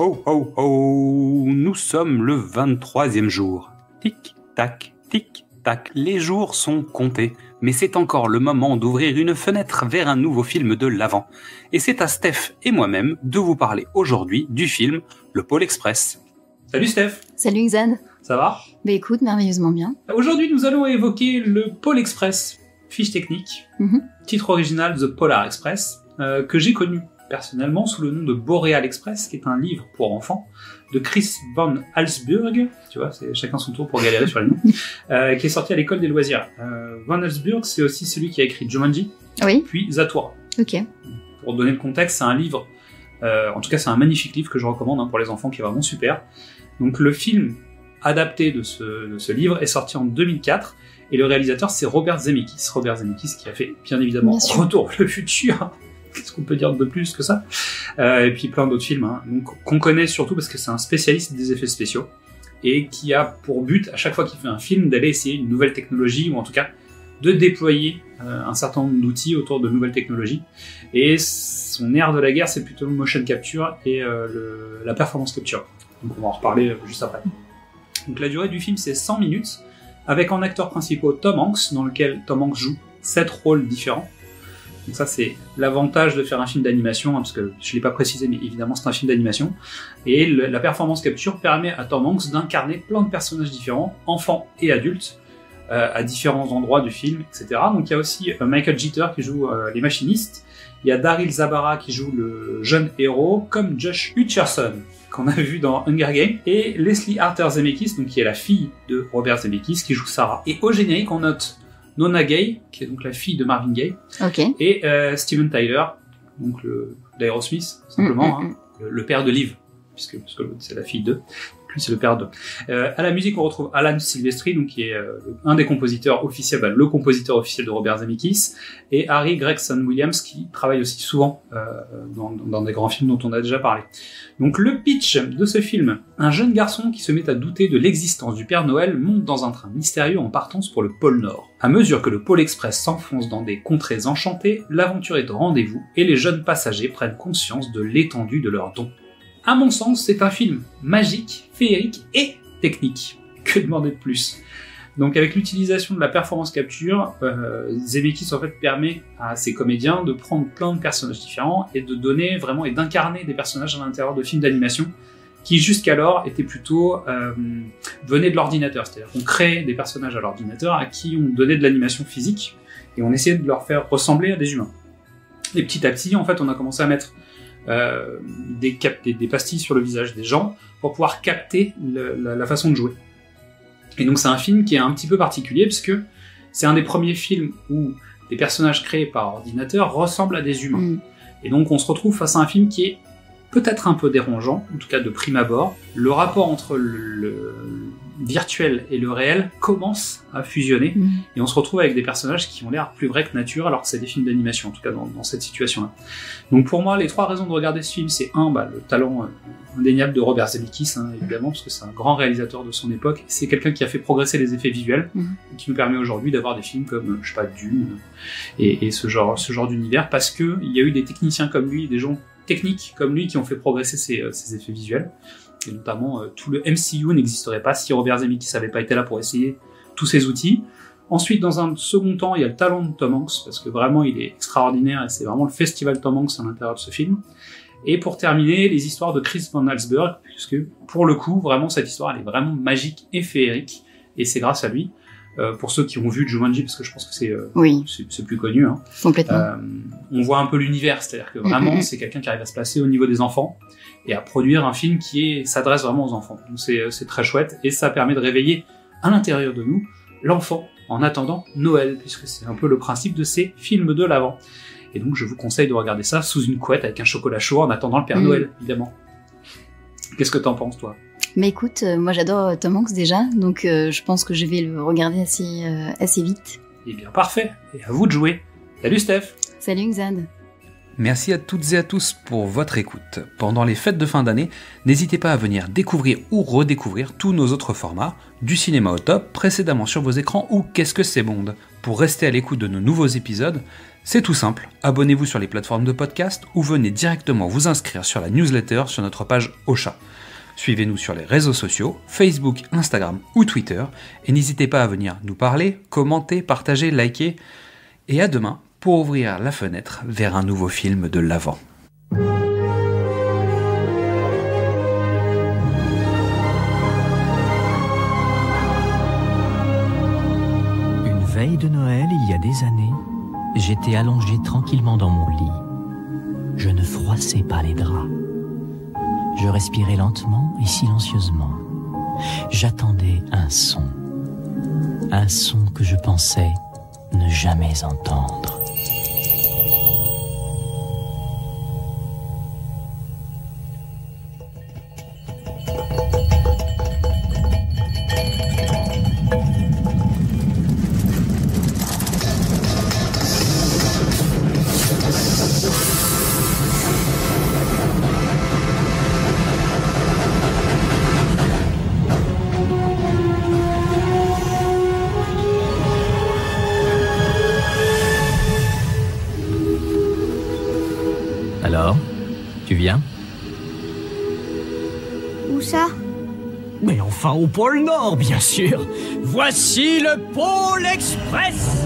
Ho ho ho, nous sommes le 23e jour. Tic-tac, tic-tac, les jours sont comptés, mais c'est encore le moment d'ouvrir une fenêtre vers un nouveau film de l'Avent. Et c'est à Steph et moi-même de vous parler aujourd'hui du film Le Pôle Express. Salut Steph. Salut Xan. Ça va ? Bah écoute, merveilleusement bien. Aujourd'hui, nous allons évoquer le Pôle Express, fiche technique, titre original The Polar Express, que j'ai connu personnellement sous le nom de Boreal Express, qui est un livre pour enfants de Chris Van Allsburg, tu vois, c'est chacun son tour pour galérer sur les noms, qui est sorti à l'école des loisirs. Van Allsburg, c'est aussi celui qui a écrit Jumanji, puis Zathura. Ok. Pour donner le contexte, c'est un livre, en tout cas c'est un magnifique livre que je recommande pour les enfants, qui est vraiment super. Donc le film adapté de ce livre est sorti en 2004, et le réalisateur c'est Robert Zemeckis. Robert Zemeckis qui a fait bien évidemment Retour vers le futur. Qu'est-ce qu'on peut dire de plus que ça, et puis plein d'autres films, donc qu'on connaît surtout parce que c'est un spécialiste des effets spéciaux et qui a pour but à chaque fois qu'il fait un film d'aller essayer une nouvelle technologie, ou en tout cas de déployer un certain nombre d'outils autour de nouvelles technologies. Et son aire de la guerre, c'est plutôt le motion capture et la performance capture. Donc on va en reparler juste après. Donc la durée du film c'est 100 minutes, avec en acteurs principaux Tom Hanks, dans lequel Tom Hanks joue 7 rôles différents. Donc ça c'est l'avantage de faire un film d'animation, parce que je ne l'ai pas précisé, mais évidemment c'est un film d'animation. Et la performance capture permet à Tom Hanks d'incarner plein de personnages différents, enfants et adultes, à différents endroits du film, etc. Donc il y a aussi Michael Jeter qui joue les machinistes, il y a Daryl Zabara qui joue le jeune héros, comme Josh Hutcherson, qu'on a vu dans Hunger Games, et Leslie Arthur Zemeckis, donc qui est la fille de Robert Zemeckis, qui joue Sarah. Et au générique, on note Nona Gay, qui est donc la fille de Marvin Gaye, et Steven Tyler, donc d'Aerosmith, simplement, le père de Liv, puisque c'est la fille d'eux. Lui, c'est le père d'eux. À la musique, on retrouve Alan Silvestri, donc qui est un des compositeurs officiels, le compositeur officiel de Robert Zemeckis, et Harry Gregson Williams, qui travaille aussi souvent dans des grands films dont on a déjà parlé. Donc le pitch de ce film: un jeune garçon qui se met à douter de l'existence du Père Noël monte dans un train mystérieux en partance pour le pôle Nord. À mesure que le Pôle Express s'enfonce dans des contrées enchantées, l'aventure est au rendez-vous et les jeunes passagers prennent conscience de l'étendue de leurs dons. À mon sens, c'est un film magique, féerique et technique. Que demander de plus ? Donc avec l'utilisation de la performance capture, Zemeckis en fait permet à ses comédiens de prendre plein de personnages différents et de donner vraiment et d'incarner des personnages à l'intérieur de films d'animation qui jusqu'alors étaient plutôt venaient de l'ordinateur. C'est-à-dire qu'on créait des personnages à l'ordinateur à qui on donnait de l'animation physique et on essayait de leur faire ressembler à des humains. Et petit à petit, en fait, on a commencé à mettre des pastilles sur le visage des gens pour pouvoir capter la façon de jouer. Et donc c'est un film qui est un petit peu particulier puisque c'est un des premiers films où des personnages créés par ordinateur ressemblent à des humains. Et donc on se retrouve face à un film qui est peut-être un peu dérangeant, en tout cas de prime abord. Le rapport entre le virtuel et le réel commence à fusionner, et on se retrouve avec des personnages qui ont l'air plus vrais que nature, alors que c'est des films d'animation, en tout cas dans cette situation-là. Donc pour moi, les 3 raisons de regarder ce film, c'est le talent indéniable de Robert Zemeckis, évidemment, parce que c'est un grand réalisateur de son époque, c'est quelqu'un qui a fait progresser les effets visuels, et qui nous permet aujourd'hui d'avoir des films comme, je sais pas, Dune, et ce genre d'univers, parce que il y a eu des techniciens comme lui, des gens techniques comme lui qui ont fait progresser ces effets visuels. Et notamment, tout le MCU n'existerait pas si Robert Zemeckis n'avait pas été là pour essayer tous ces outils. Ensuite, dans un second temps, il y a le talent de Tom Hanks, parce que vraiment, il est extraordinaire, et c'est vraiment le festival Tom Hanks à l'intérieur de ce film. Et pour terminer, les histoires de Chris Van Allsburg, puisque, pour le coup, vraiment, cette histoire, elle est vraiment magique et féerique, et c'est grâce à lui. Pour ceux qui ont vu Jumanji, parce que je pense que c'est plus connu. Complètement. On voit un peu l'univers, c'est-à-dire que vraiment, c'est quelqu'un qui arrive à se placer au niveau des enfants, et à produire un film qui s'adresse vraiment aux enfants. Donc c'est très chouette, et ça permet de réveiller à l'intérieur de nous l'enfant en attendant Noël, puisque c'est un peu le principe de ces films de l'Avent. Et donc je vous conseille de regarder ça sous une couette avec un chocolat chaud en attendant le Père Noël, évidemment. Qu'est-ce que t'en penses, toi ? Mais écoute, moi j'adore Tom Hanks déjà, donc je pense que je vais le regarder assez vite. Eh bien parfait, et à vous de jouer. Salut Steph. Salut Xan. Merci à toutes et à tous pour votre écoute. Pendant les fêtes de fin d'année, n'hésitez pas à venir découvrir ou redécouvrir tous nos autres formats, du cinéma au top, précédemment sur vos écrans ou Qu'est-ce que c'est Bond. pour rester à l'écoute de nos nouveaux épisodes, c'est tout simple, abonnez-vous sur les plateformes de podcast ou venez directement vous inscrire sur la newsletter sur notre page Ocha. Suivez-nous sur les réseaux sociaux, Facebook, Instagram ou Twitter, et n'hésitez pas à venir nous parler, commenter, partager, liker, et à demain pour ouvrir la fenêtre vers un nouveau film de l'Avent. Une veille de Noël, il y a des années, j'étais allongé tranquillement dans mon lit. Je ne froissais pas les draps. Je respirais lentement et silencieusement. J'attendais un son que je pensais ne jamais entendre. Alors, tu viens? Où ça? Mais enfin au pôle Nord, bien sûr. Voici le Pôle Express.